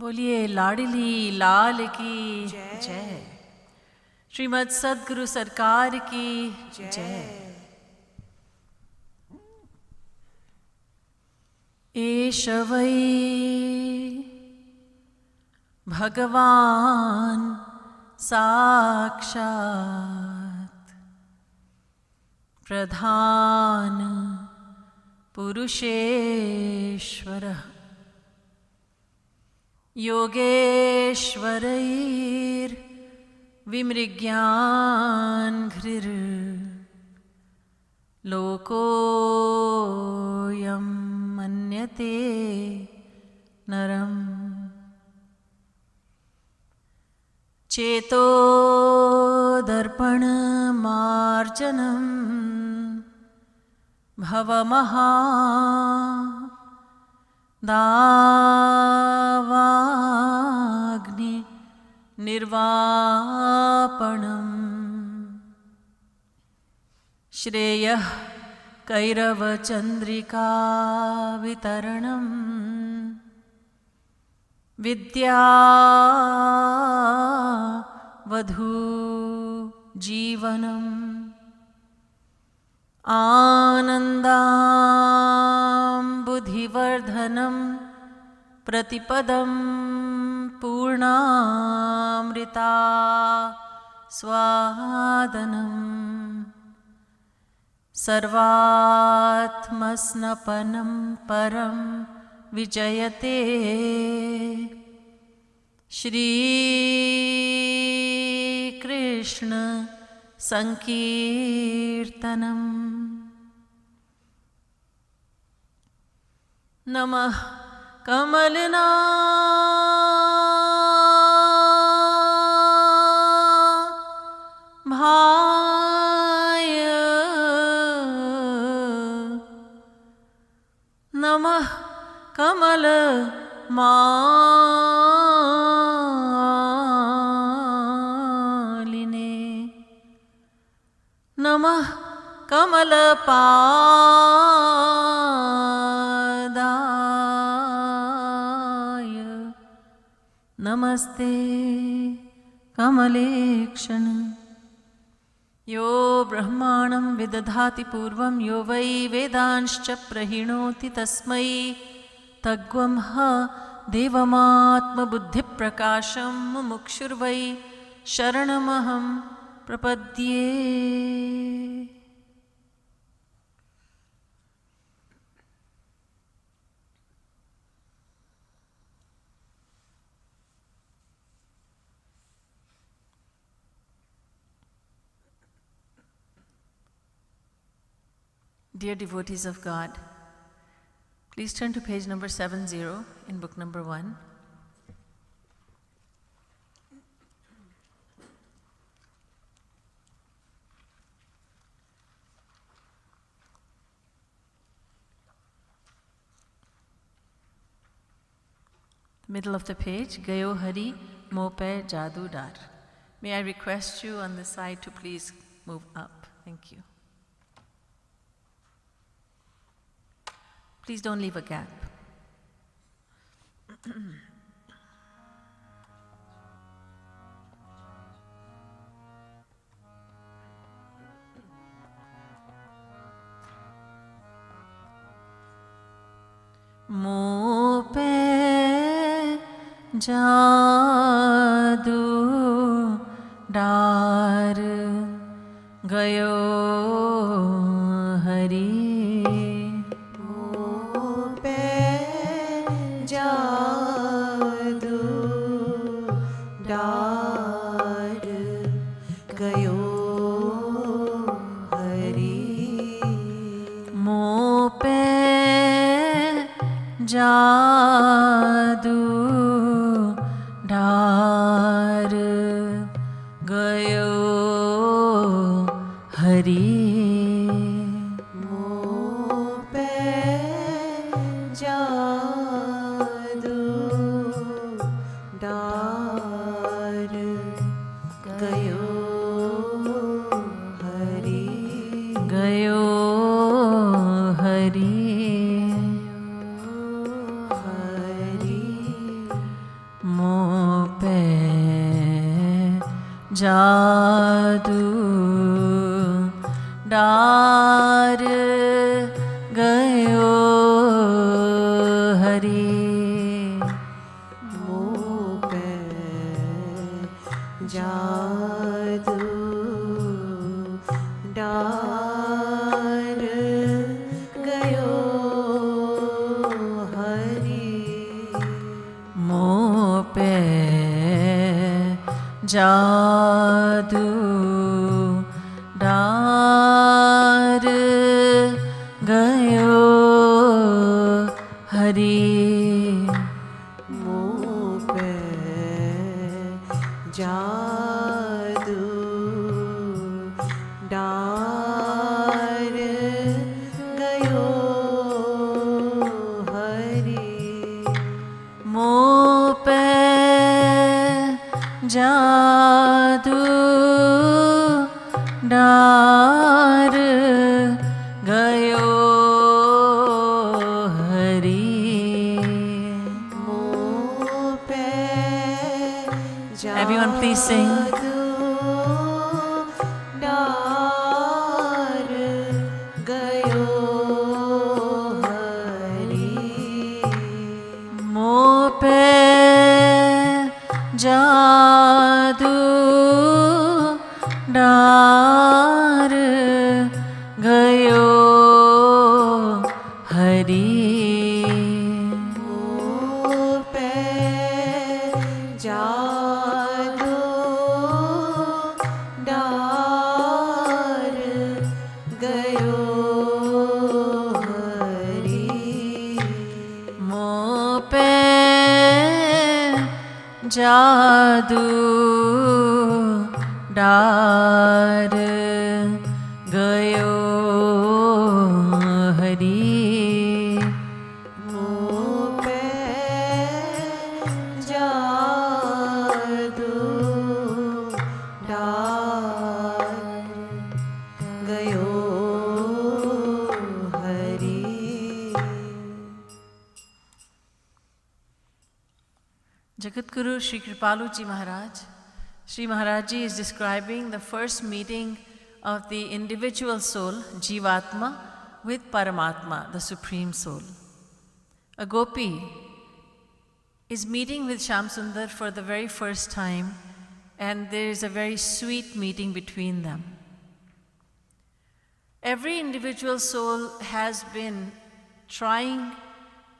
बोलिए लाडली लाल की जय। श्रीमद् सद्गुरु सरकार की जय। एष वै भगवान् साक्षात् प्रधान पुरुषेश्वरः योगेश्वरैर्विमृग्यान्घ्रिर् लोकोऽयं मन्यते नरम् चेतो दर्पणमार्जनं भवमहा दावाग्नि निर्वापणम् श्रेयः कैरवचन्द्रिका वितरणम् विद्या वधू जीवनम् आनन्दाम्बुधिवर्धनं प्रतिपदं पूर्णामृता स्वादनम् सर्वात्मस्नपनं परं विजयते श्रीकृष्ण संकीर्तनम्। नमः कमलनाभाय नमः कमलमालिने नमः कमलपादाय नमस्ते कमलेक्षण। यो ब्रह्माणं विदधाति पूर्वं यो वै वेदांश्च प्रहिणोति तस्मै तग्वंह देवमात्मबुद्धिप्रकाशं मुमुक्षुर्वै शरणमहं प्रपद्ये। Dear devotees of God, please turn to page number 70 in book number 1. Middle of the page, Gayo Hari Mope Jadu Dar. May I request you on the side to please move up. Thank you. Please don't leave a gap. Mope jadu dar gayo hari जादू डार गयो हरि मोपे जादू डार गयो हरि गयो हरि जादू डार गयो हरि मोह पे जादू डार गयो हरि मोह पे जादू डार गयो हरि मोह पे जादू डार गयो हरि मोह पे जादू डार गयो हरि मोह पे Everyone please sing. डार गयो हरि मोह पे जादू डार गयो हरि मोह पे जादू डार गयो हरि मोह पे जादू डार गयो हरि मोह पे जादू डार गयो Hari Jagadguru Sri Kripalu Ji Maharaj, Sri Maharaj Ji is describing the first meeting of the individual soul, Jivatma, with Paramatma, the Supreme Soul. A gopi is meeting with Shyamsundar for the very first time, and there is a very sweet meeting between them. Every individual soul has been trying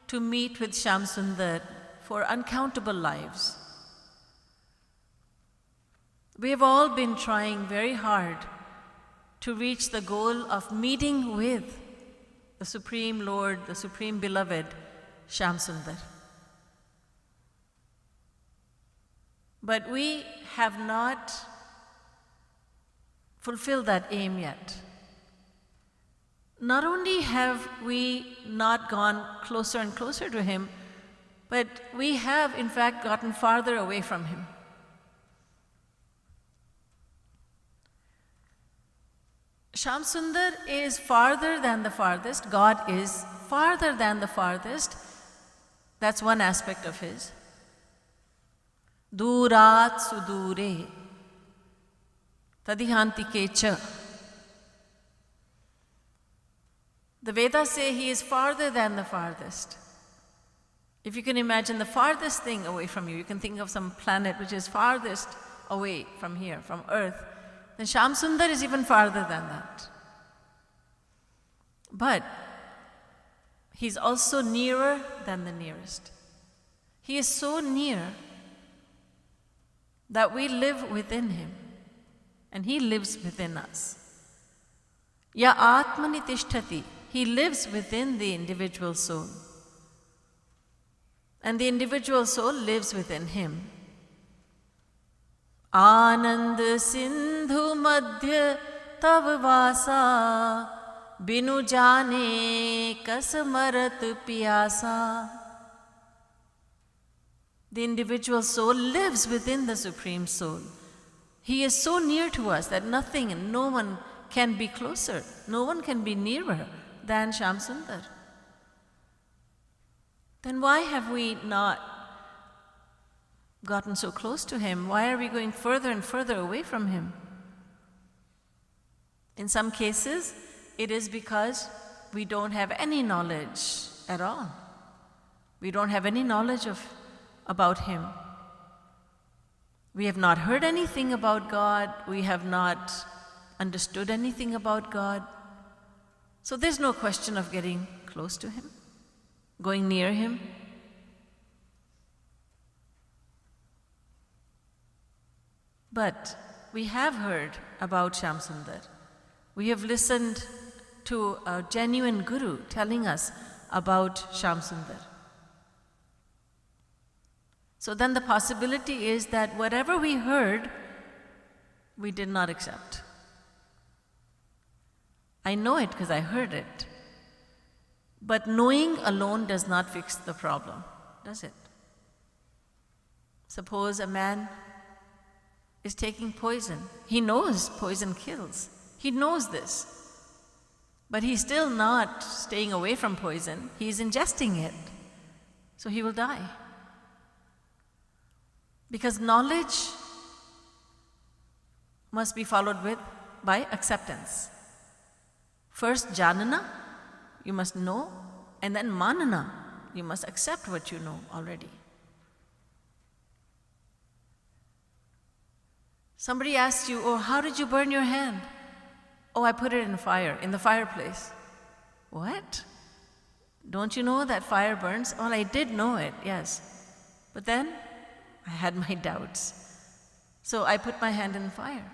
to meet with Shyamsundar for uncountable lives. We have all been trying very hard to reach the goal of meeting with the Supreme Lord, the Supreme Beloved, Shyamsundar. But we have not fulfilled that aim yet. Not only have we not gone closer and closer to him, but we have in fact gotten farther away from him. Shyamsundar is farther than the farthest. God is farther than the farthest. That's one aspect of his. Durat sudure tadihantike cha. The Vedas say he is farther than the farthest. If you can imagine the farthest thing away from you, you can think of some planet which is farthest away from here, from Earth, then Shyamsundar is even farther than that. But he's also nearer than the nearest. He is so near that we live within him, and he lives within us. Ya Atmani Tishtati, he lives within the individual soul. And the individual soul lives within him. Anand Sindhu Madhya Tav Vasa Binu Jane Kasamarat Piyasa. The individual soul lives within the Supreme Soul. He is so near to us that nothing and no one can be closer, no one can be nearer than Shyamsundar. Then why have we not gotten so close to Him? Why are we going further and further away from Him? In some cases, it is because we don't have any knowledge at all. We don't have any knowledge about Him. We have not heard anything about God. We have not understood anything about God. So there's no question of getting close to Him, going near Him. But we have heard about Shyamsundar. We have listened to a genuine guru telling us about Shyamsundar. So then the possibility is that whatever we heard, we did not accept. I know it because I heard it. But knowing alone does not fix the problem, does it? Suppose a man is taking poison. He knows poison kills. He knows this. But he's still not staying away from poison. He's ingesting it. So he will die. Because knowledge must be followed by acceptance. First janana, you must know, and then manana, you must accept what you know already. Somebody asks you, oh, how did you burn your hand? Oh, I put it in fire, in the fireplace. What? Don't you know that fire burns? Well, I did know it, yes. But then I had my doubts. So I put my hand in fire.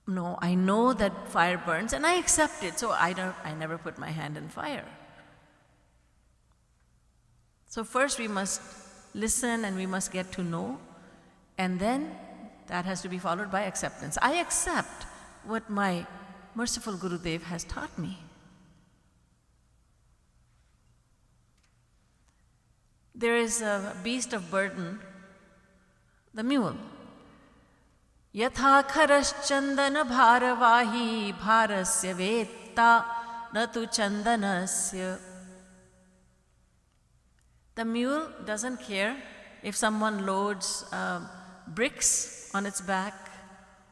No, I know that fire burns and I accept it, so I never put my hand in fire. So first we must listen and we must get to know, and then that has to be followed by acceptance. I accept what my merciful Gurudev has taught me. There is a beast of burden, the mule. Yatha kharash chandana bharavahi bharasya vetta natu chandanasya. The mule doesn't care if someone loads bricks on its back,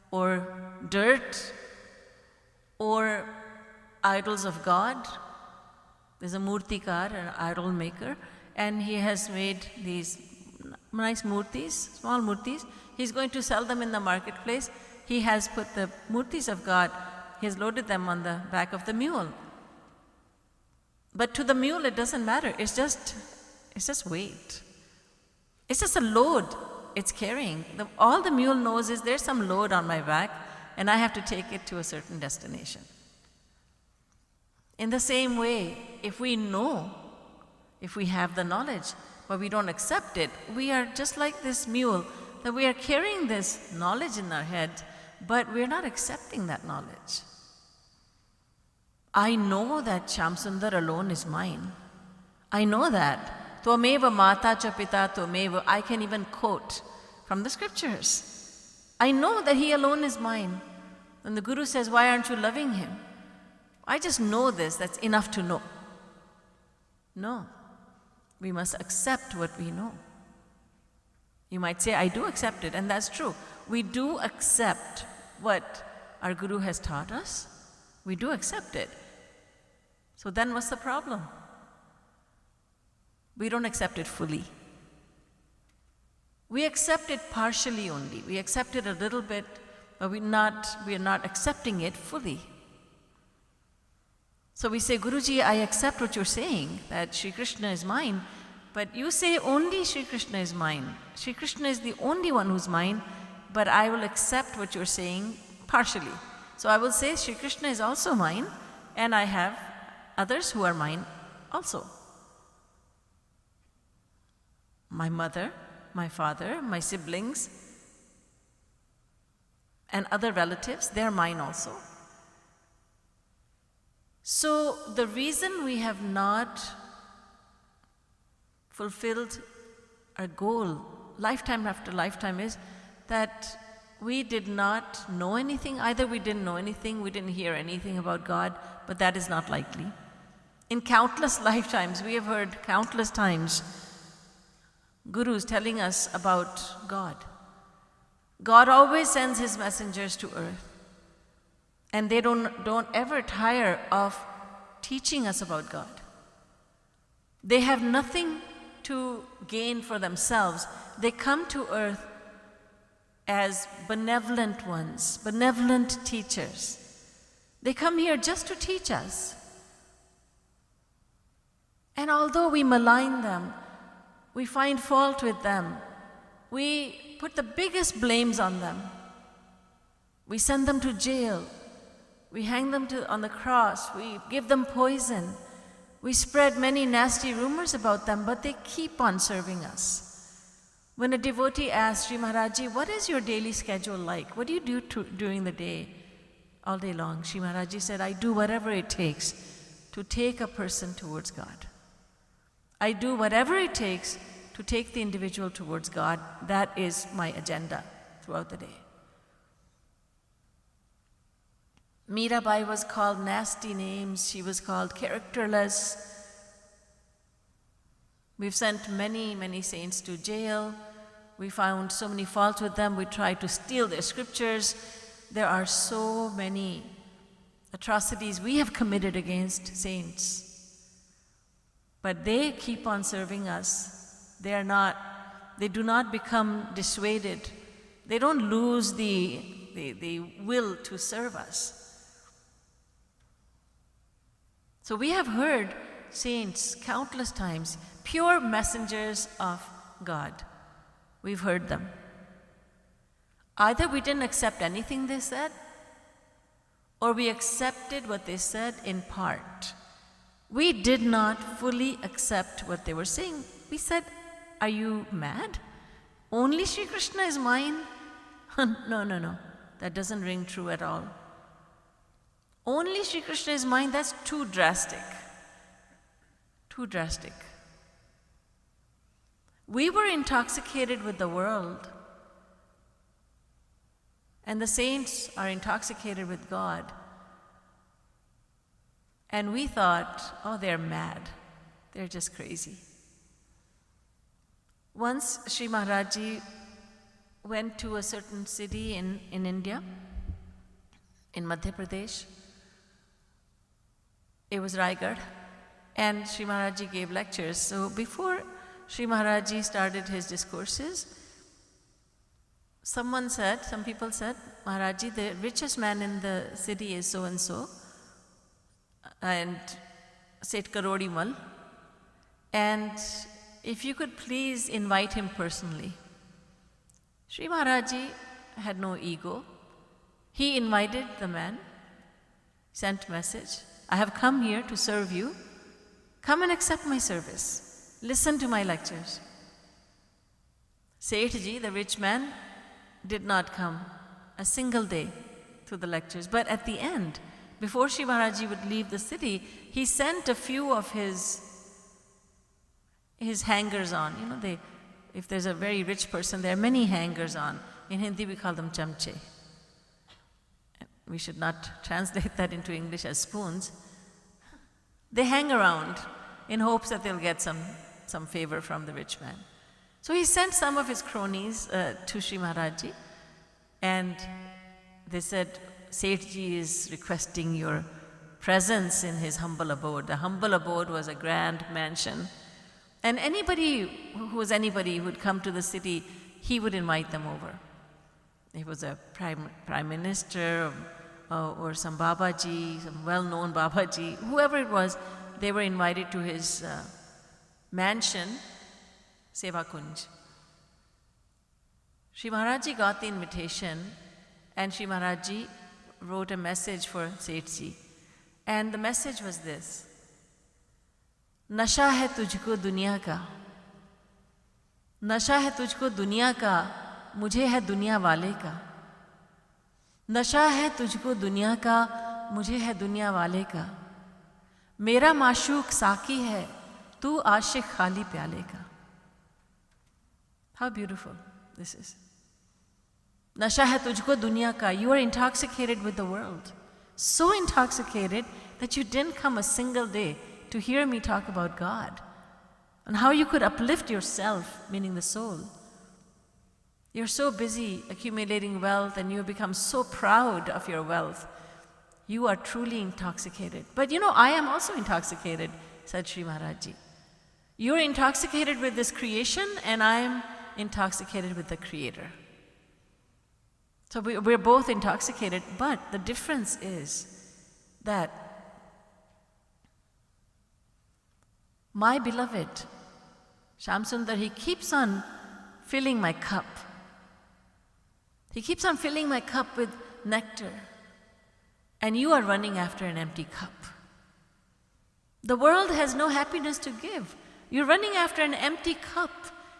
or dirt, or idols of God. There's a murtikar, an idol maker, and he has made these nice murtis, small murtis. He's going to sell them in the marketplace. He has put the murtis of God, he has loaded them on the back of the mule. But to the mule it doesn't matter, it's just weight. It's just a load it's carrying. All the mule knows is there's some load on my back and I have to take it to a certain destination. In the same way, if we know, if we have the knowledge, but we don't accept it, we are just like this mule, that we are carrying this knowledge in our head, but we're not accepting that knowledge. I know that Shyamsundar alone is mine. I know that. Tvameva mata cha pita tvameva. I can even quote from the scriptures. I know that he alone is mine. When the Guru says, why aren't you loving him? I just know this, that's enough to know. No, we must accept what we know. You might say, I do accept it, and that's true. We do accept what our Guru has taught us. We do accept it. So then what's the problem? We don't accept it fully. We accept it partially only. We accept it a little bit, but we are not accepting it fully. So we say, Guruji, I accept what you're saying, that Sri Krishna is mine, but you say only Sri Krishna is mine. Sri Krishna is the only one who's mine, but I will accept what you're saying partially. So I will say Sri Krishna is also mine, and I have others who are mine also. My mother, my father, my siblings, and other relatives, they're mine also. So the reason we have not fulfilled our goal lifetime after lifetime is that we did not know anything. Either we didn't know anything, we didn't hear anything about God, but that is not likely. In countless lifetimes, we have heard countless times, gurus telling us about God. God always sends his messengers to earth, and they don't ever tire of teaching us about God. They have nothing to gain for themselves. They come to earth as benevolent ones, benevolent teachers. They come here just to teach us. And although we malign them, we find fault with them, we put the biggest blames on them. We send them to jail. We hang them on the cross. We give them poison. We spread many nasty rumors about them, but they keep on serving us. When a devotee asks Sri Maharaji, what is your daily schedule like? What do you do during the day, all day long? Sri Maharaji said, I do whatever it takes to take a person towards God. I do whatever it takes to take the individual towards God. That is my agenda throughout the day. Mirabai was called nasty names. She was called characterless. We've sent many, many saints to jail. We found so many faults with them. We tried to steal their scriptures. There are so many atrocities we have committed against saints. But they keep on serving us. They do not become dissuaded. They don't lose the will to serve us. So we have heard saints countless times, pure messengers of God. We've heard them. Either we didn't accept anything they said, or we accepted what they said in part. We did not fully accept what they were saying. We said, are you mad? Only Sri Krishna is mine? No. That doesn't ring true at all. Only Sri Krishna is mine, that's too drastic. Too drastic. We were intoxicated with the world, and the saints are intoxicated with God. And we thought, oh, they're mad. They're just crazy. Once Sri Maharaji went to a certain city in India, in Madhya Pradesh. It was Raigad, and Sri Maharaji gave lectures. So before Sri Maharaji started his discourses, some people said, Maharaji, the richest man in the city is so-and-so, and Seth Karodimal, and if you could please invite him personally. Sri Maharaji had no ego. He invited the man, sent message, I have come here to serve you. Come and accept my service. Listen to my lectures. Sethji, the rich man, did not come a single day to the lectures. But at the end, before Sri Maharaji would leave the city, he sent a few of his hangers-on. You know, if there's a very rich person, there are many hangers-on. In Hindi, we call them chamche. We should not translate that into English as spoons. They hang around in hopes that they'll get some favor from the rich man. So he sent some of his cronies to Sri Maharaji, and they said, Sethji is requesting your presence in his humble abode. The humble abode was a grand mansion, and anybody who would come to the city, he would invite them over. He was a prime minister or some Babaji, some well-known Babaji, whoever it was, they were invited to his mansion, Seva Kunj. Sri Maharaji got the invitation, and Sri Maharaji wrote a message for Sethji. And the message was this: नशा है तुझको दुनिया का, नशा है तुझको दुनिया का, मुझे है दुनिया वाले का। नशा है तुझको दुनिया का, मुझे है दुनिया वाले का। मेरा माशूक साकी है, तू आशिक खाली प्याले का। How beautiful this is. Nasha hai tujhko dunya ka. You are intoxicated with the world. So intoxicated that you didn't come a single day to hear me talk about God. and how you could uplift yourself, meaning the soul. You're so busy accumulating wealth and you become so proud of your wealth. You are truly intoxicated. But you know, I am also intoxicated, said Sri Maharaj Ji. You're intoxicated with this creation and I am intoxicated with the Creator. So we're both intoxicated, but the difference is that my beloved, Shyamsundar, he keeps on filling my cup. He keeps on filling my cup with nectar. And you are running after an empty cup. The world has no happiness to give. You're running after an empty cup.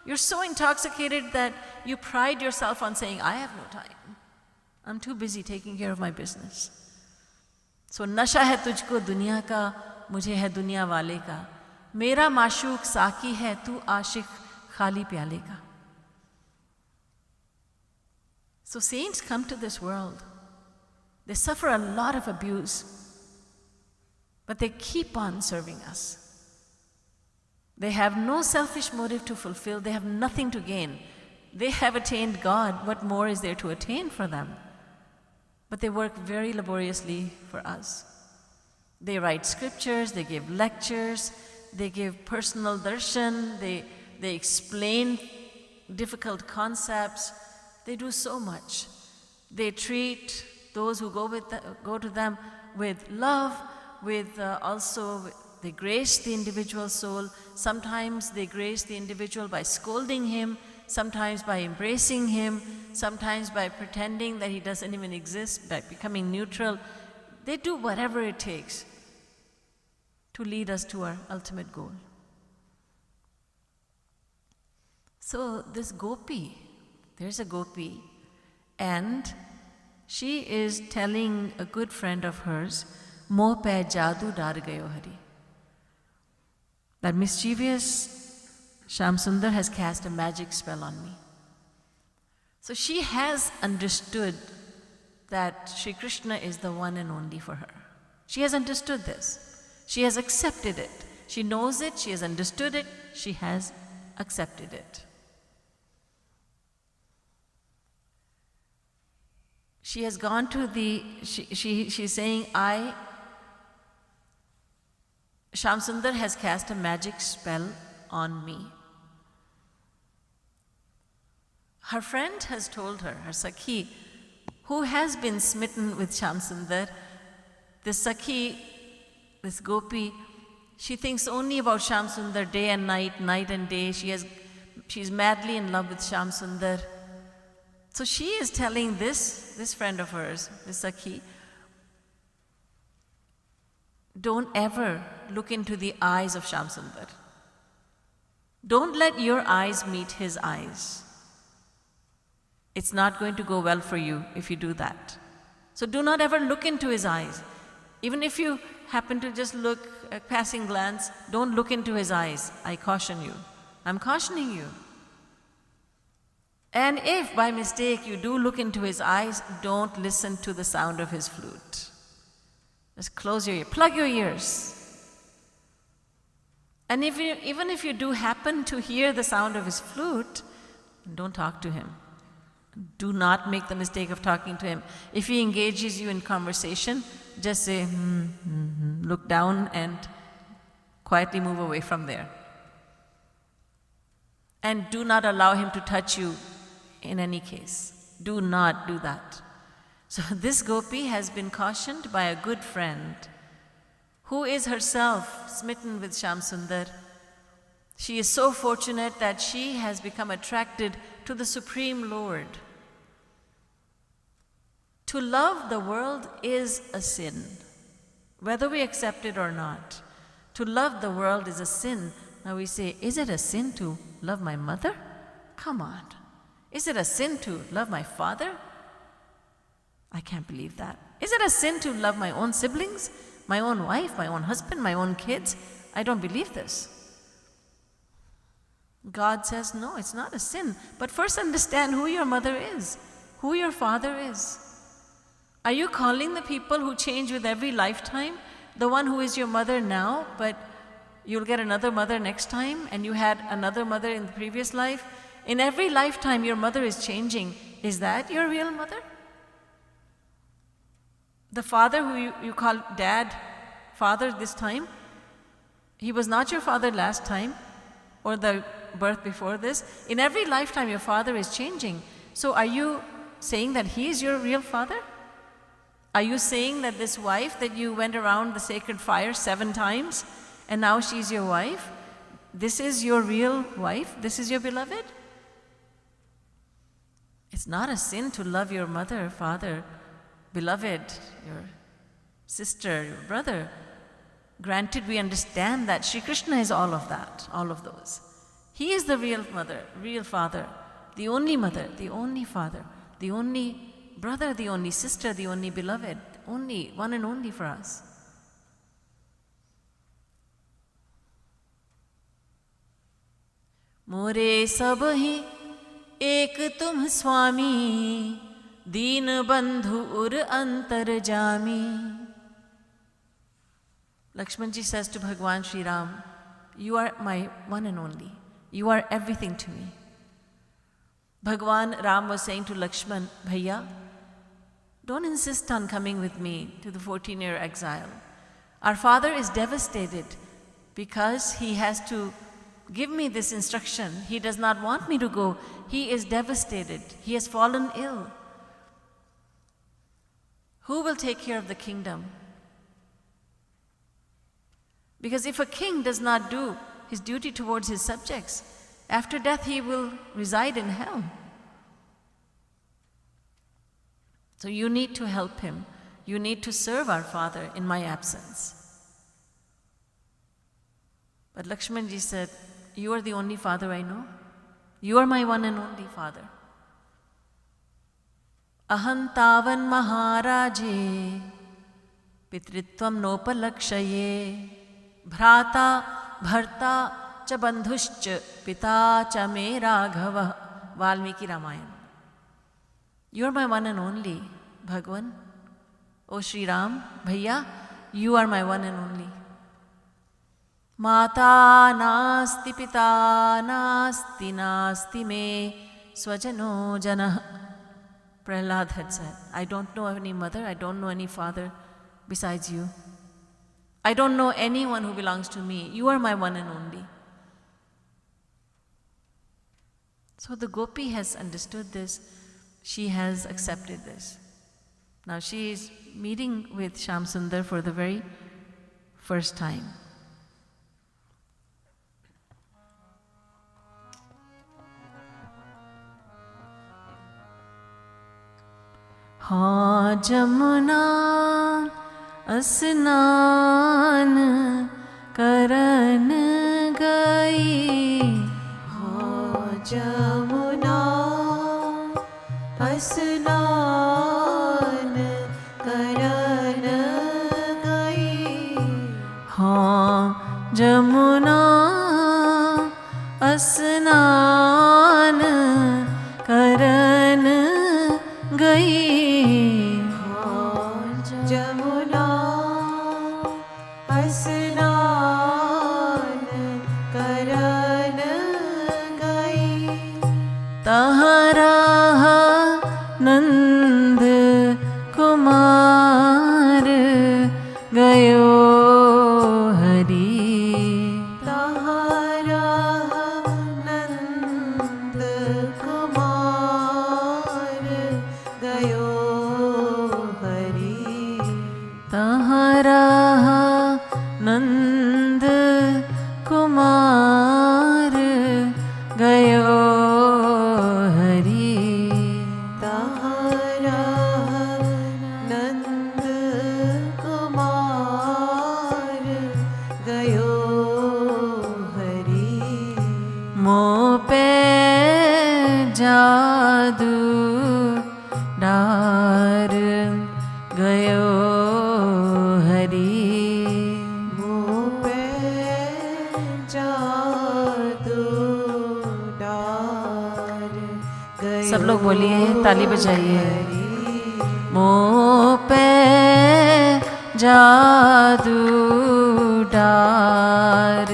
You're so intoxicated that you pride yourself on saying, I have no time. I'm too busy taking care of my business. So, nasha hai tujhko duniya ka, mujhe hai duniya wale ka. Mera maashook saki hai, tu aashik khali pyale ka. So saints come to this world. They suffer a lot of abuse, but they keep on serving us. They have no selfish motive to fulfill. They have nothing to gain. They have attained God. What more is there to attain for them? But they work very laboriously for us. They write scriptures, they give lectures, they give personal darshan, they explain difficult concepts. They do so much. They treat those who go to them with love, they grace the individual soul. Sometimes they grace the individual by scolding him, sometimes by embracing him, sometimes by pretending that he doesn't even exist, by becoming neutral. They do whatever it takes to lead us to our ultimate goal. So this gopi, there's a gopi, and she is telling a good friend of hers, Moh pe jadoo dar gayo hari. That mischievous Shyamsundar has cast a magic spell on me. So she has understood that Sri Krishna is the one and only for her. She has understood this. She has accepted it. She knows it, she has understood it, she has accepted it. She has gone to she's saying, Shyamsundar has cast a magic spell on me. Her friend has told her, her Sakhi, who has been smitten with Shyamsundar, this Sakhi, this Gopi, she thinks only about Shyamsundar day and night, night and day. She's madly in love with Shyamsundar. So she is telling this friend of hers, this Sakhi, don't ever look into the eyes of Shyamsundar. Don't let your eyes meet his eyes. It's not going to go well for you if you do that. So do not ever look into his eyes. Even if you happen to just look a passing glance, don't look into his eyes. I caution you. I'm cautioning you. And if by mistake you do look into his eyes, don't listen to the sound of his flute. Just close your ear, plug your ears. And even if you do happen to hear the sound of his flute, don't talk to him. Do not make the mistake of talking to him. If he engages you in conversation, just say, look down and quietly move away from there. And do not allow him to touch you in any case. Do not do that. So this Gopi has been cautioned by a good friend who is herself smitten with Shyamsundar. She is so fortunate that she has become attracted to the Supreme Lord. To love the world is a sin, whether we accept it or not. To love the world is a sin. Now we say, is it a sin to love my mother? Come on. Is it a sin to love my father? I can't believe that. Is it a sin to love my own siblings, my own wife, my own husband, my own kids? I don't believe this. God says, no, it's not a sin. But first understand who your mother is, who your father is. Are you calling the people who change with every lifetime the one who is your mother now, but you'll get another mother next time, and you had another mother in the previous life. In every lifetime, your mother is changing. Is that your real mother? The father who you call dad, father this time, he was not your father last time or the birth before this. In every lifetime, your father is changing. So are you saying that he is your real father? Are you saying that this wife that you went around the sacred fire 7 times and now she's your wife, this is your real wife? This is your beloved? It's not a sin to love your mother, father, beloved, your sister, your brother. Granted, we understand that Sri Krishna is all of that, all of those. He is the real mother, real father, the only mother, the only father, the only brother, the only sister, the only beloved, only, one and only for us. मोरे सब ही एक तुम स्वामी, दीन बंधु उर अंतर Jami. Lakshman ji says to Bhagwan Sri Ram, you are my one and only. You are everything to me. Bhagwan Ram was saying to Lakshman, Bhaiya, don't insist on coming with me to the 14-year exile. Our father is devastated because he has to give me this instruction. He does not want me to go. He is devastated. He has fallen ill. Who will take care of the kingdom? Because if a king does not do his duty towards his subjects, after death he will reside in hell. So you need to help him. You need to serve our father in my absence. But Lakshman ji said, you are the only father I know. You are my one and only father. Ahantavan maharaje pitritvam nopalakshaye bhrata bharta cha bandhushcha pita cha me raghava. Valmiki Ramayana. You are my one and only, Bhagwan. O Sri Ram, Bhaiya, you are my one and only. Mata nasti pita nasti nasti me swajano janah. Prahlad had said, I don't know any mother, I don't know any father besides you. I don't know anyone who belongs to me. You are my one and only. So the Gopi has understood this. She has accepted this. Now she is meeting with Shyam Sundar for the very first time. हाँ जमुना स्नान करन गई, हाँ जमुना स्नान करन गई, हाँ जमुना स्नान करन गई, जमुना स्नान करन गई, तहरा नंद कुमार गयो हरि, तहरा नंद कुमार गयो हरि, तहरा नंद कुमार गयो हरि, तहरा नंद कुमार गयो हरि, मोह पे जादू डार गयो हरि, मुँह पे जादू डार गयो सब लोग बोलिए, ताली बजाइए। हरि, मोह पे जादू डार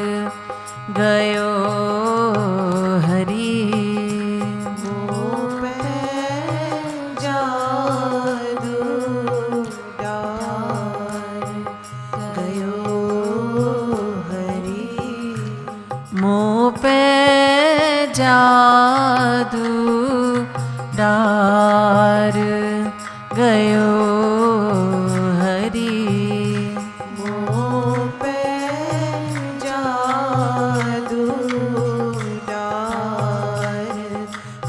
साधु डार गयो हरि मोह पे जादू डार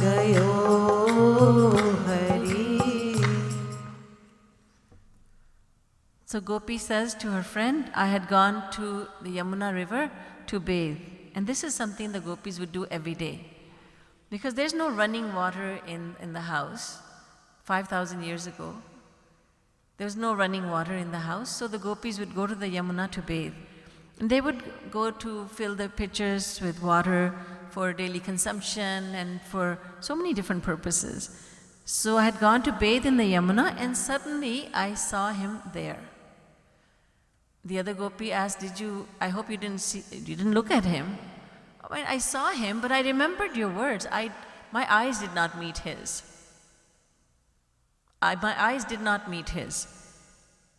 गयो Hari. So Gopi says to her friend, I had gone to the Yamuna river to bathe. And this is something the gopis would do every day. Because there's no running water in the house. 5,000 years ago, there was no running water in the house. So the gopis would go to the Yamuna to bathe. And they would go to fill their pitchers with water for daily consumption and for so many different purposes. So I had gone to bathe in the Yamuna and suddenly I saw him there. The other gopi asked, I hope you didn't look at him. I saw him, but I remembered your words. My eyes did not meet his. My eyes did not meet his.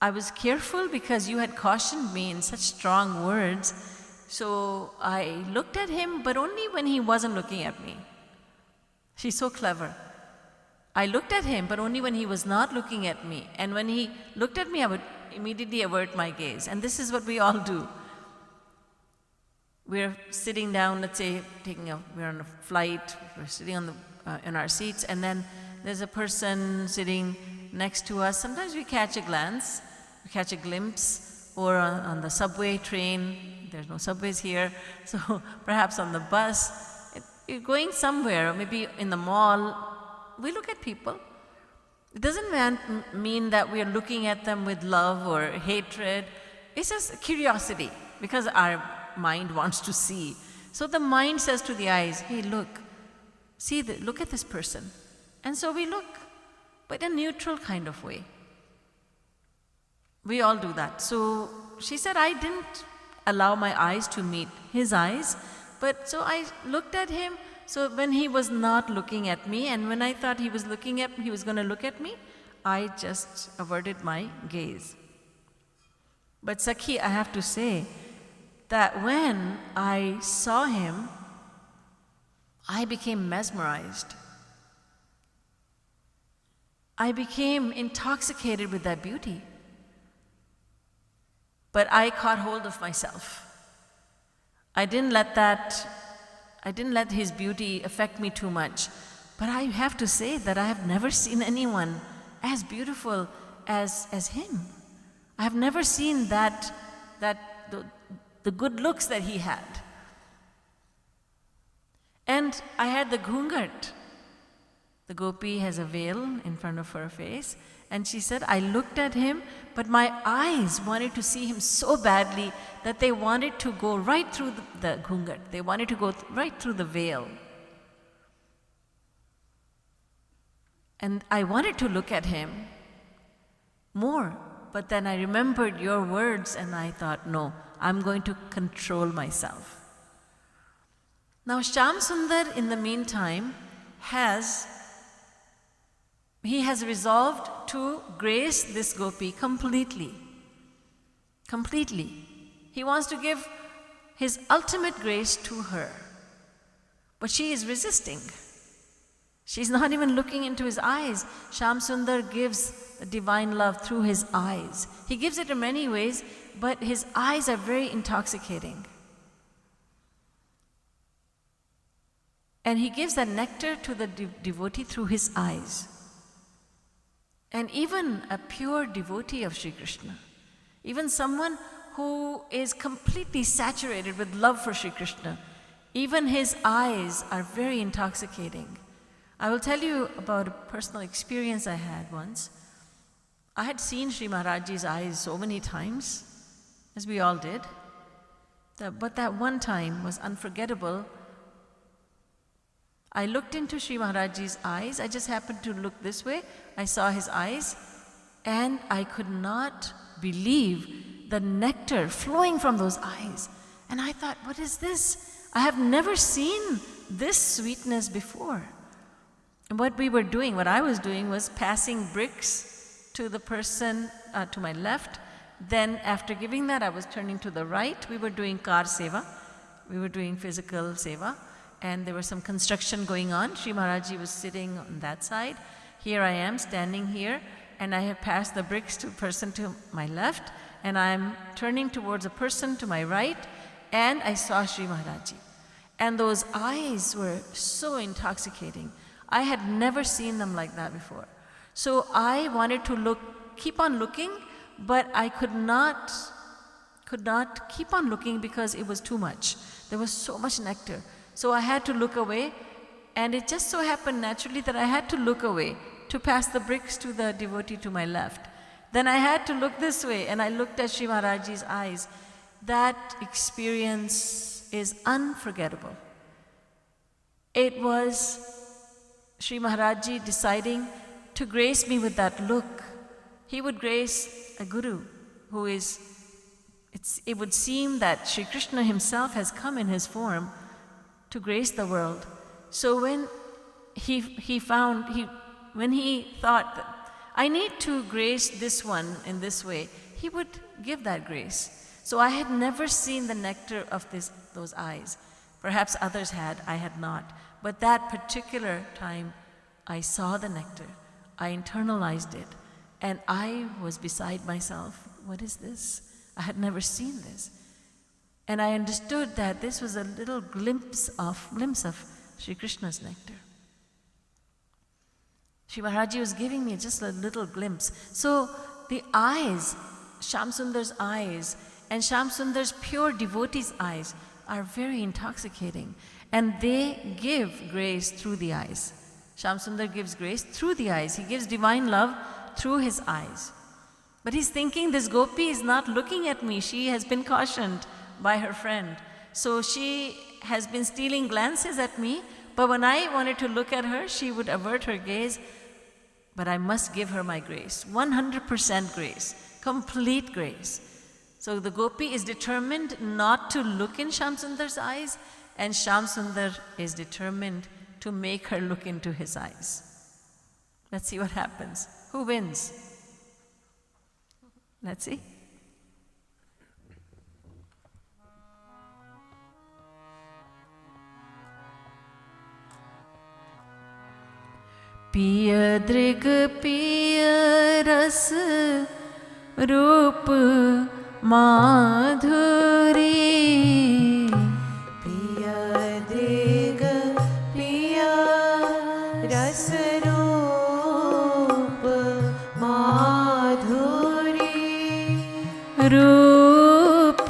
I was careful because you had cautioned me in such strong words. So I looked at him, but only when he wasn't looking at me. She's so clever. I looked at him, but only when he was not looking at me. And when he looked at me, I would immediately avert my gaze. And this is what we all do. We're sitting down, let's say, we're on a flight, we're sitting on in our seats, and then there's a person sitting next to us. Sometimes we catch a glance, we catch a glimpse, or on the subway train. There's no subways here, so perhaps on the bus. You're going somewhere, or maybe in the mall. We look at people. It doesn't mean that we are looking at them with love or hatred. It's just curiosity, because our mind wants to see. So the mind says to the eyes, hey, look, look at this person. And so we look, but in a neutral kind of way. We all do that. So she said, I didn't allow my eyes to meet his eyes, but so I looked at him. So when he was not looking at me, and when I thought he was going to look at me, I just averted my gaze. But Sakhi, I have to say that when I saw him, I became mesmerized. I became intoxicated with that beauty. But I caught hold of myself. I didn't let his beauty affect me too much. But I have to say that I have never seen anyone as beautiful as him. I have never seen the good looks that he had. And I had the ghungat. The gopi has a veil in front of her face. And she said, I looked at him, but my eyes wanted to see him so badly that they wanted to go right through the ghungat. They wanted to go right through the veil. And I wanted to look at him more, but then I remembered your words and I thought, no, I'm going to control myself. Now Shyam Sundar, in the meantime, he has resolved to grace this gopi completely. Completely. He wants to give his ultimate grace to her. But she is resisting. She's not even looking into his eyes. Shyam Sundar gives the divine love through his eyes. He gives it in many ways, but his eyes are very intoxicating. And he gives that nectar to the devotee through his eyes. And even a pure devotee of Sri Krishna, even someone who is completely saturated with love for Sri Krishna, even his eyes are very intoxicating. I will tell you about a personal experience I had once. I had seen Sri Maharajji's eyes so many times, as we all did, but that one time was unforgettable. I looked into Sri Maharajji's eyes. I just happened to look this way. I saw his eyes, and I could not believe the nectar flowing from those eyes. And I thought, what is this? I have never seen this sweetness before. And what I was doing was passing bricks to the person to my left. Then after giving that, I was turning to the right. We were doing kar seva. We were doing physical seva. and there was some construction going on. Sri Maharaj was sitting on that side. Here I am standing here, and I have passed the bricks to a person to my left, and I'm turning towards a person to my right, and I saw Sri Maharaj. And those eyes were so intoxicating. I had never seen them like that before. So I wanted to keep on looking, but I could not keep on looking because it was too much. There was so much nectar. So I had to look away, and it just so happened naturally that I had to look away to pass the bricks to the devotee to my left. Then I had to look this way, and I looked at Sri Maharaj's eyes. That experience is unforgettable. It was Sri Maharaj deciding to grace me with that look. He would grace a guru who is, it would seem that Sri Krishna himself has come in his form to grace the world. So when he thought that I need to grace this one in this way, he would give that grace. So I had never seen the nectar of those eyes. Perhaps others had, I had not. But that particular time, I saw the nectar, I internalized it, and I was beside myself. What is this? I had never seen this. And I understood that this was a little glimpse of Sri Krishna's nectar. Sri Maharaj was giving me just a little glimpse. So the eyes, Shyam Sundar's eyes, and Shyam Sundar's pure devotee's eyes are very intoxicating. And they give grace through the eyes. Shyam Sundar gives grace through the eyes. He gives divine love through his eyes. But he's thinking this gopi is not looking at me. She has been cautioned by her friend. So she has been stealing glances at me, but when I wanted to look at her, she would avert her gaze. But I must give her my grace, 100% grace, complete grace. So the gopi is determined not to look in Shyam Sundar's eyes, and Shyam Sundar is determined to make her look into his eyes. Let's see what happens. Who wins? Let's see. पिय दृग पिय रस रूप माधुरी पिय दृग पिय रस रूप माधुरी रूप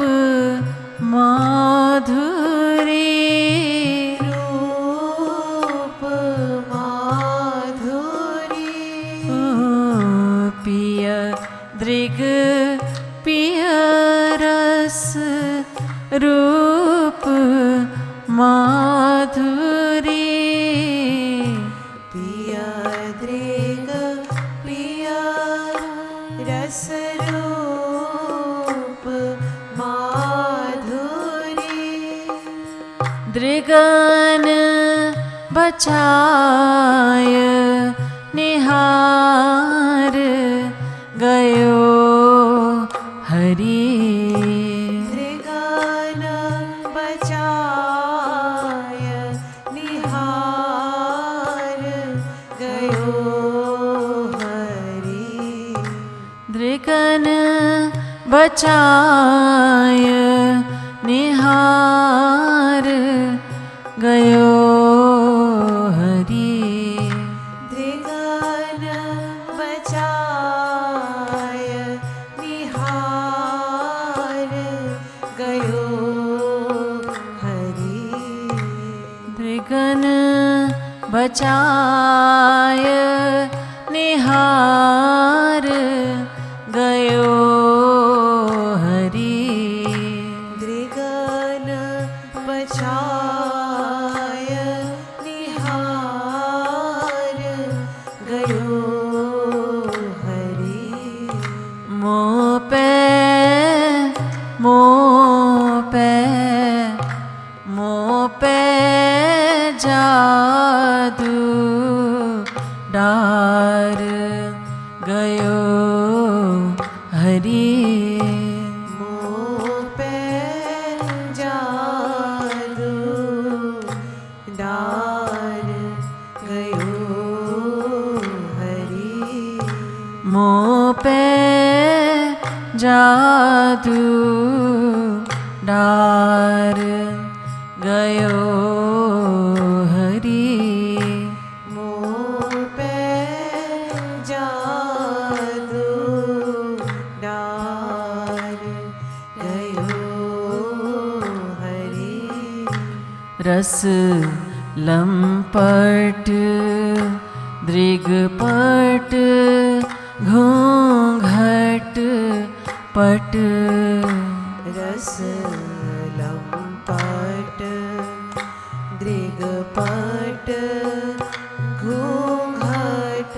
माधुरी रूप माधुरी पिय दृग पिय रस रूप माधुरी पिय दृग पिय रस रूप माधुरी दृगन बचाय निहार गयो हरि दृगन बचाय निहार गयो हरि दृगन बचाय निहार गयो हरि दृगन बचाय निहार गयो हरि दृगन बचाय निहार गयो हरि दृगन बचाय निहार गयो हरि मोह पे जादू डार गयो हरि मोह पे जादू मोह पे जादू डार गयो हरि। मोह पे जादू डार गयो हरि। रस लंपट दृगपट घूंघट पट। रस लंपट दृगपट घूंघट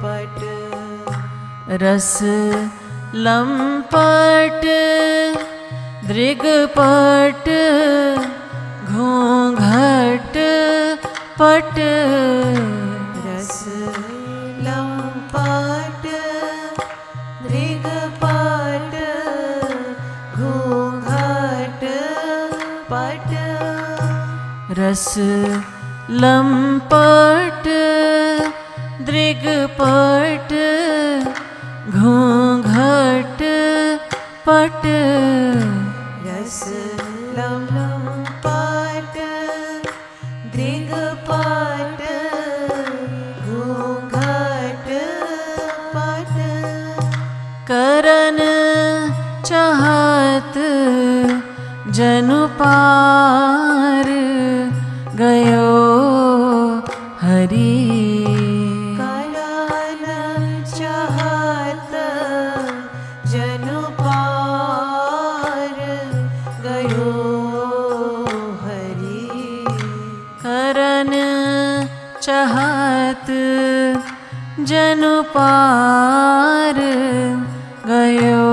पट। रस लंपट दृगपट घूंघट पट। रस लंपट दृगपट घूंघट पट। रस लंपट दृगपट घूंघट पट। रस लंपट दृगपट घूंघट पट। करन चाहत जनु पार गयो हरि। करन चाहत जनु पार गयो हरि। करन चाहत जनु पार गयो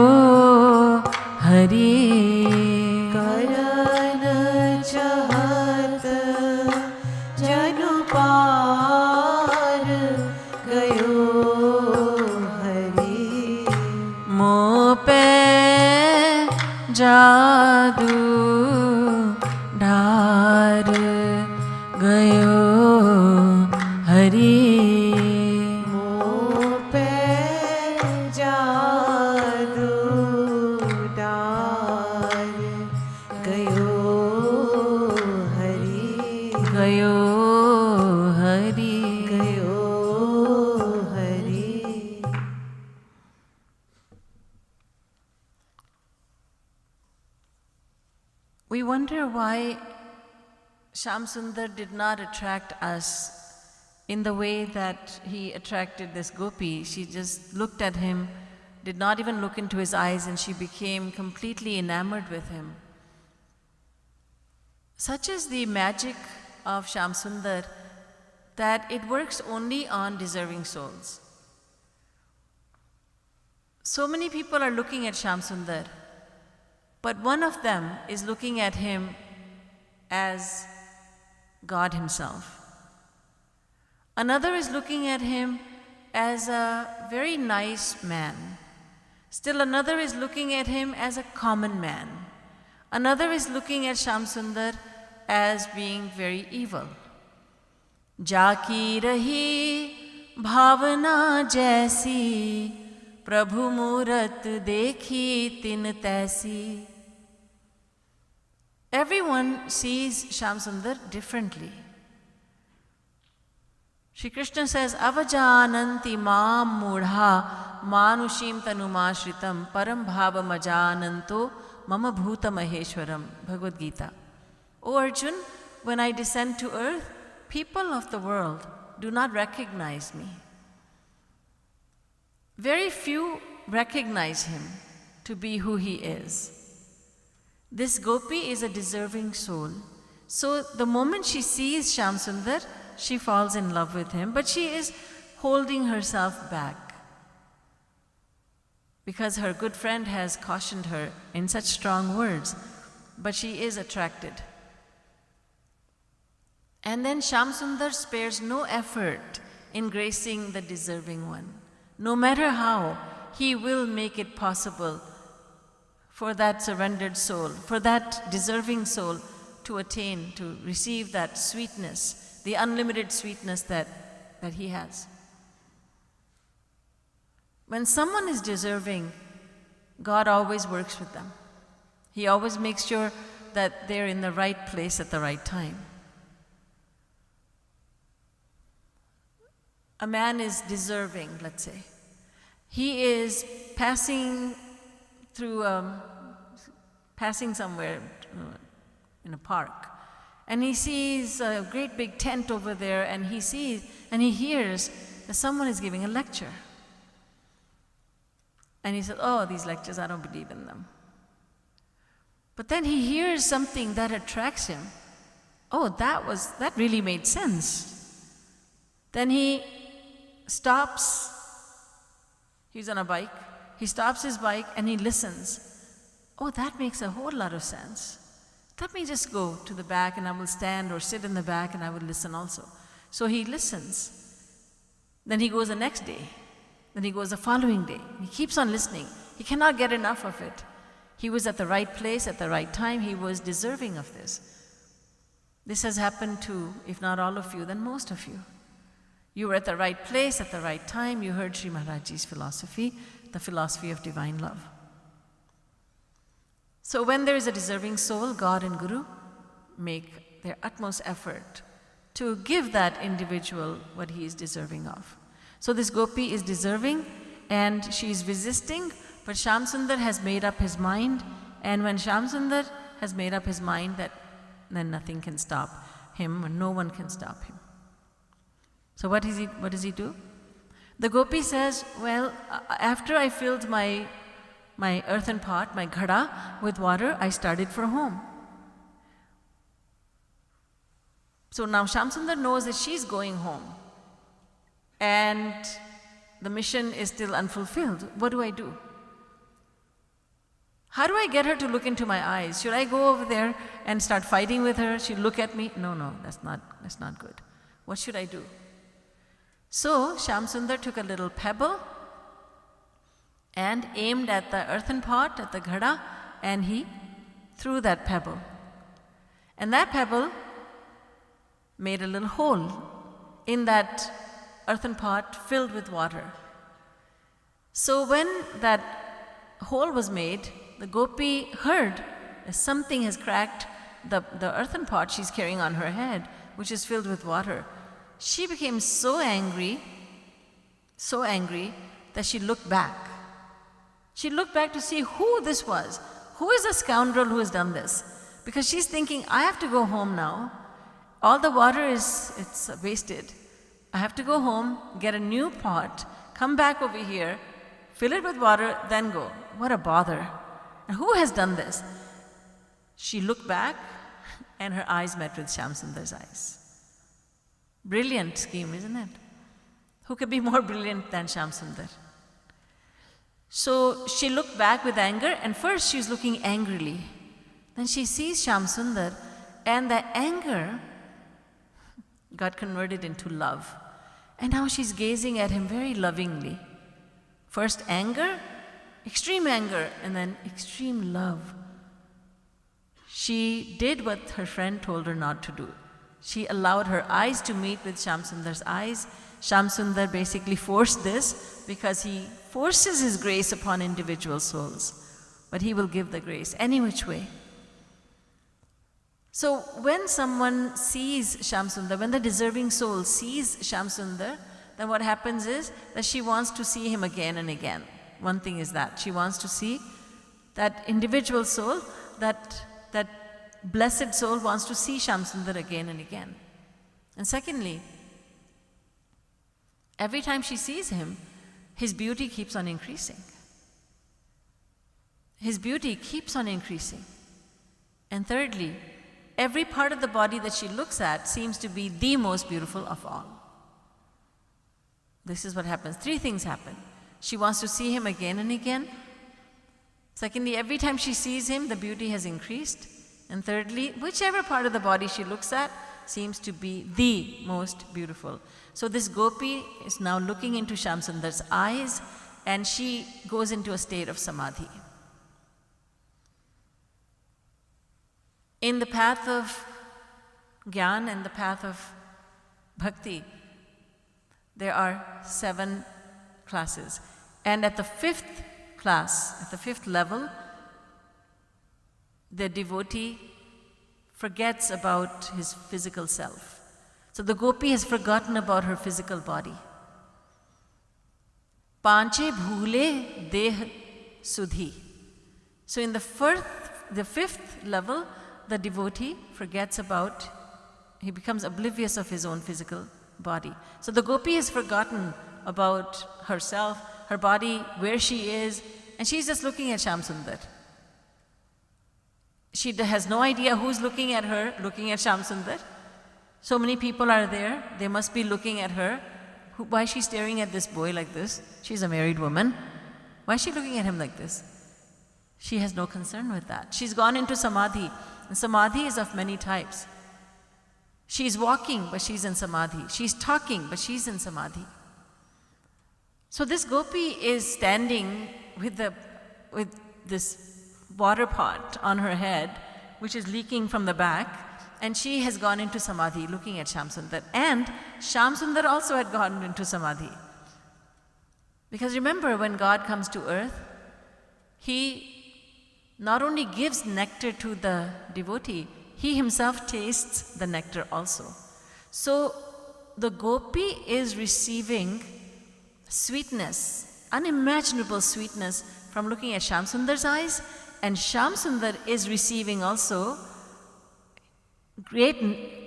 हरि। करन चाहत जनु पार गयो हरि। मोह पे जादू डार गयो हरि। मोह पे जादू डार गयो हरि। गयो हरि। गयो Hari. We wonder why Shyam Sundar did not attract us in the way that he attracted this gopi. She just looked at him, did not even look into his eyes, and she became completely enamored with him. Such is the magic of Shyam Sundar that it works only on deserving souls. So many people are looking at Shyam Sundar, but one of them is looking at him as God Himself. Another is looking at him as a very nice man. Still another is looking at him as a common man. Another is looking at Shyam Sundar as being very evil. जाकी रही भावना जैसी, प्रभु मूरत देखी तिन तैसी. Everyone sees Shyam Sundar differently. Shri Krishna says, Avajananti mam mudha manushim tanumashritam param bhava majananto mama bhuta maheshwaram. Bhagavad Gita. O Arjun, when I descend to earth, people of the world do not recognize me. Very few recognize him to be who he is. This gopi is a deserving soul. So the moment she sees Shyam Sundar, she falls in love with him, but she is holding herself back because her good friend has cautioned her in such strong words, but she is attracted. And then Shyam Sundar spares no effort in gracing the deserving one. No matter how, he will make it possible for that surrendered soul, for that deserving soul to attain, to receive that sweetness, the unlimited sweetness that he has. When someone is deserving, God always works with them. He always makes sure that they're in the right place at the right time. A man is deserving, let's say. He is passing somewhere in a park, and he sees a great big tent over there, and he hears that someone is giving a lecture. And he said, "Oh, these lectures, I don't believe in them." But then he hears something that attracts him. Oh, that really made sense. Then he stops. He's on a bike. He stops his bike and he listens. Oh, that makes a whole lot of sense. Let me just go to the back and I will stand or sit in the back and I will listen also. So he listens. Then he goes the next day. Then he goes the following day. He keeps on listening. He cannot get enough of it. He was at the right place at the right time. He was deserving of this. This has happened to, if not all of you, then most of you. You were at the right place at the right time. You heard Sri Maharajji's philosophy, the philosophy of divine love. So when there is a deserving soul, God and Guru make their utmost effort to give that individual what he is deserving of. So this gopi is deserving and she is resisting, but Shyamsundar has made up his mind, and when Shyamsundar has made up his mind, then nothing can stop him, or no one can stop him. So what does he do? The gopi says, well, after I filled my earthen pot, my ghada, with water, I started for home. So now Shyamsundar knows that she's going home and the mission is still unfulfilled. What do I do? How do I get her to look into my eyes? Should I go over there and start fighting with her? She'll look at me? No, that's not good. What should I do? So Shyamsundar took a little pebble and aimed at the earthen pot, at the ghada, and he threw that pebble. And that pebble made a little hole in that earthen pot filled with water. So when that hole was made, the gopi heard that something has cracked the earthen pot she's carrying on her head, which is filled with water. She became so angry that she looked back. She looked back to see who this was. Who is the scoundrel who has done this? Because she's thinking, I have to go home now. All the water it's wasted. I have to go home, get a new pot, come back over here, fill it with water, then go. What a bother. And who has done this? She looked back and her eyes met with Shyamsundar's eyes. Brilliant scheme, isn't it? Who could be more brilliant than Shyamsundar? So she looked back with anger, and first she was looking angrily. Then she sees Shyamsundar, and the anger got converted into love. And now she's gazing at him very lovingly. First anger, extreme anger, and then extreme love. She did what her friend told her not to do. She allowed her eyes to meet with Shyamsundar's eyes. Shyamsundar basically forced this because he forces his grace upon individual souls. But he will give the grace any which way. So when someone sees Shyamsundar, when the deserving soul sees Shyamsundar, then what happens is that she wants to see him again and again. One thing is that she wants to see that individual soul, that blessed soul wants to see Shyamsundar again and again. And secondly, every time she sees him, his beauty keeps on increasing. His beauty keeps on increasing. And thirdly, every part of the body that she looks at seems to be the most beautiful of all. This is what happens. Three things happen. She wants to see him again and again. Secondly, every time she sees him, the beauty has increased. And thirdly, whichever part of the body she looks at seems to be the most beautiful. So this gopi is now looking into Shyamsundar's eyes, and she goes into a state of samadhi. In the path of Gyan and the path of Bhakti, there are 7 classes. And at the fifth class, at the fifth level, the devotee forgets about his physical self. So the gopi has forgotten about her physical body. Panche bhule deh sudhi. So in the fifth level, the devotee forgets about, he becomes oblivious of his own physical body. So the gopi has forgotten about herself, her body, where she is, and she's just looking at Shyamsundar. She has no idea who's looking at her, looking at Shyamsundar. So many people are there, they must be looking at her. Why is she staring at this boy like this? She's a married woman. Why is she looking at him like this? She has no concern with that. She's gone into samadhi, and samadhi is of many types. She's walking, but she's in samadhi. She's talking, but she's in samadhi. So this gopi is standing with this water pot on her head, which is leaking from the back, and she has gone into samadhi looking at Shyamsundar. And Shyamsundar also had gone into samadhi. Because remember, when God comes to earth, he not only gives nectar to the devotee, he himself tastes the nectar also. So the gopi is receiving sweetness, unimaginable sweetness from looking at Shyamsundar's eyes, and Shyamsundar is receiving also great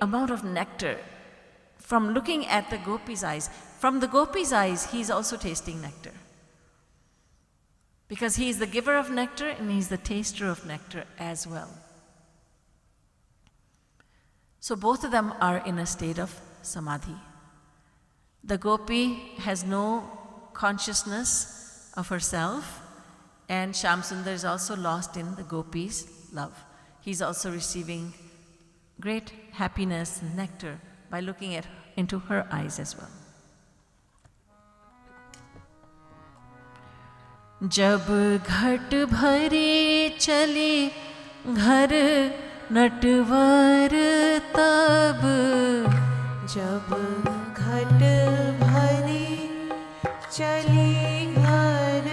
amount of nectar from looking at the gopi's eyes. From the gopi's eyes, he is also tasting nectar. Because he is the giver of nectar and he is the taster of nectar as well. So both of them are in a state of samadhi. The gopi has no consciousness of herself, and Shyamsundar is also lost in the gopi's love. He's also receiving great happiness and nectar by looking into her eyes as well. जब घट भरे चले घर नटवर तब, जब घट भरे चले घर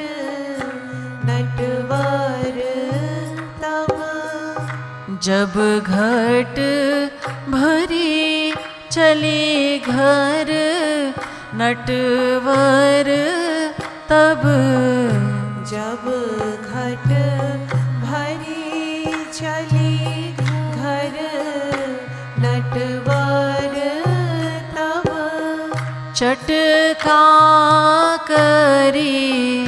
नटवर तब, जब घट भरे चले घर नटवर तब, जब घट भरी चली घर नटवर तब, चटका करी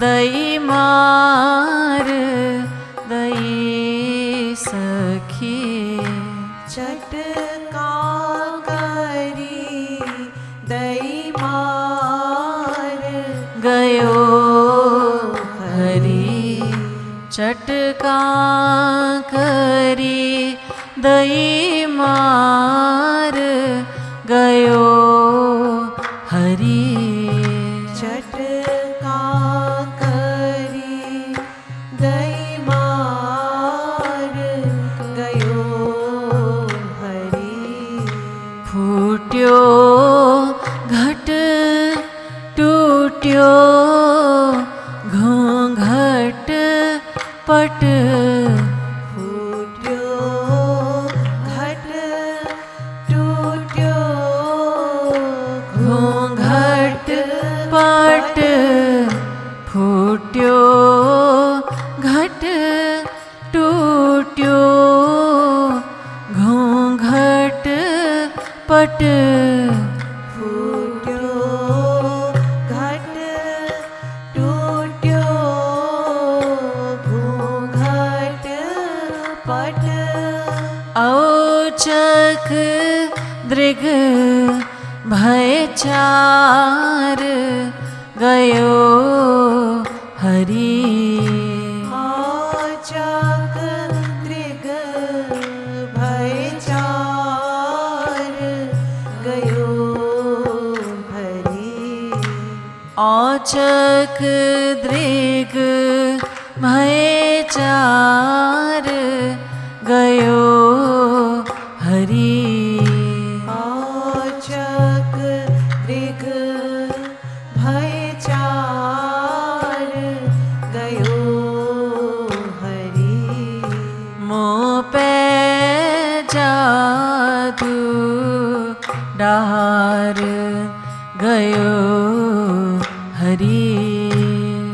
दई मार दई सखी, चटका करी दई मार गयो हरि, चटका करी दई मार गयो हरि, चटका करी दई मार गयो हरि, फूट्यो घट टूट्यो घूंघट पट, फूट्यो घट टूट्यो घूंघट पट, फूट्यो घट टूट्यो घूंघट पट, फूट्यो घट टूट्यो घूंघट पट, औचक दृग भय चार गयो हरि, औचक दृग भय चार गयो हरि, औचक दृग भय चार गयो हरि, औचक दृग भय चार गयो हरि।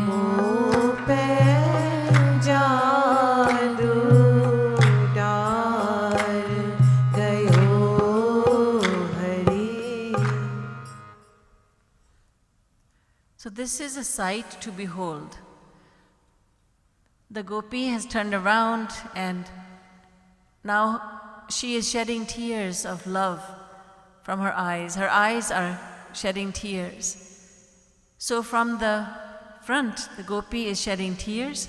मुँह पे जादू डार गयो Hari. So this is a sight to behold. The gopi has turned around and now she is shedding tears of love from her eyes. Her eyes are shedding tears. So from the front, the gopi is shedding tears.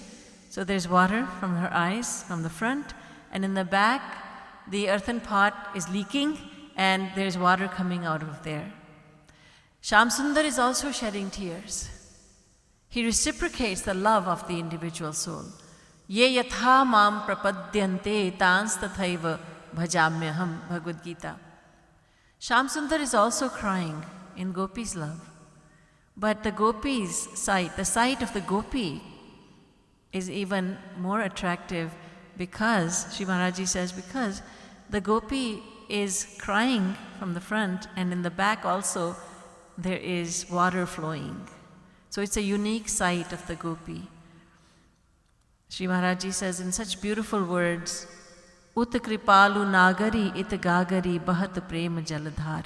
So there's water from her eyes, from the front. And in the back, the earthen pot is leaking and there's water coming out of there. Shyam Sundar is also shedding tears. He reciprocates the love of the individual soul. Ye yatha mam prapadyante tans tathaiva bhajamyaham, Bhagavad Gita. Shyam Sundar is also crying in Gopi's love. But the Gopi's sight, the sight of the Gopi, is even more attractive because, Sri Maharaji says, because the Gopi is crying from the front and in the back also there is water flowing. So it's a unique sight of the Gopi. Sri Maharaji says in such beautiful words, Ut kripalu nagari it gagari bahat prema jaladhar.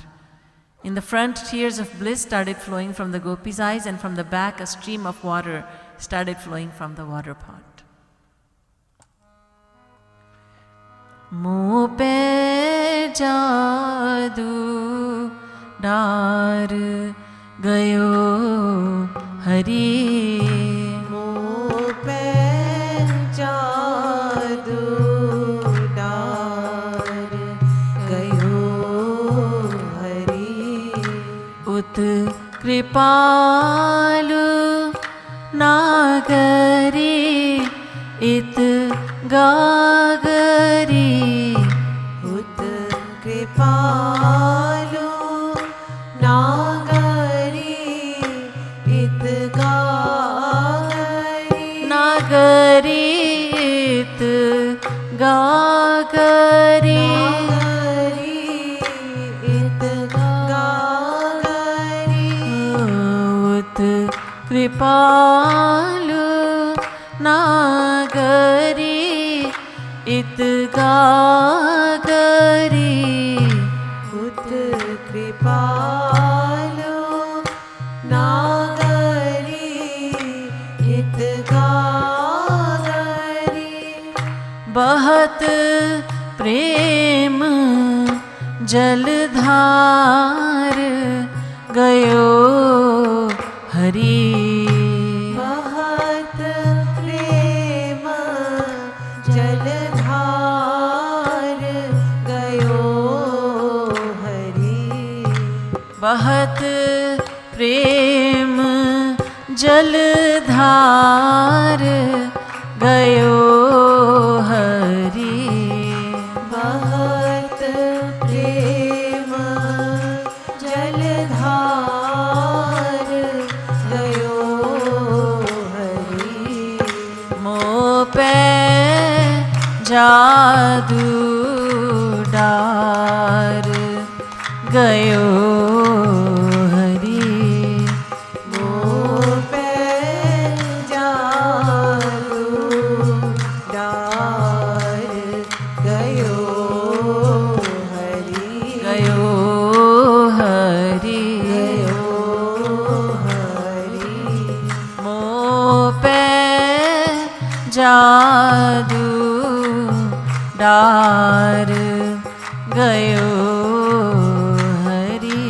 In the front, tears of bliss started flowing from the Gopi's eyes, and from the back, a stream of water started flowing from the water pot. Muh pe jaadu dar gayo hari. मुँह पे जादू डार गयो हरि। उत कृपालु नागरी इत गागरी। उत कृपालु नागरी इत गागरी। नागरी इत गागरी। इत गागरी। उत कृपालु नागरी इत गागरी। उत कृपालु नागरी इत गागरी। बहत प्रेम जलधार गयो हरि। बहुत प्रेम जलधार गयो हरि। बहुत प्रेम जलधार गयो हरि। बहुत प्रेम जलधार गयो हरि। मोह पे जादू डार गयो हरि। मुँह पे जादू डार गयो हरि। गयो हरि। गयो हरि। मोह पे जादू डार गयो हरि।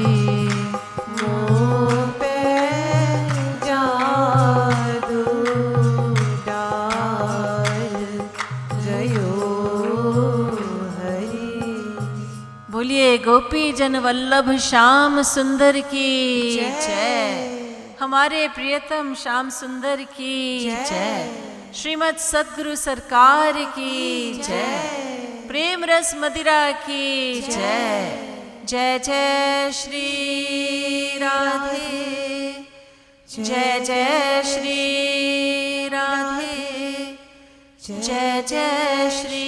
मुँह पे जादू डार गयो हरि। बोलिए गोपी जन वल्लभ श्याम सुंदर की जय। हमारे प्रियतम श्याम सुंदर की जय। श्रीमद् सद्गुरु सरकार की जय। प्रेम रस मदिरा की जय। जय जय श्री राधे। जय जय श्री राधे। जय जय श्री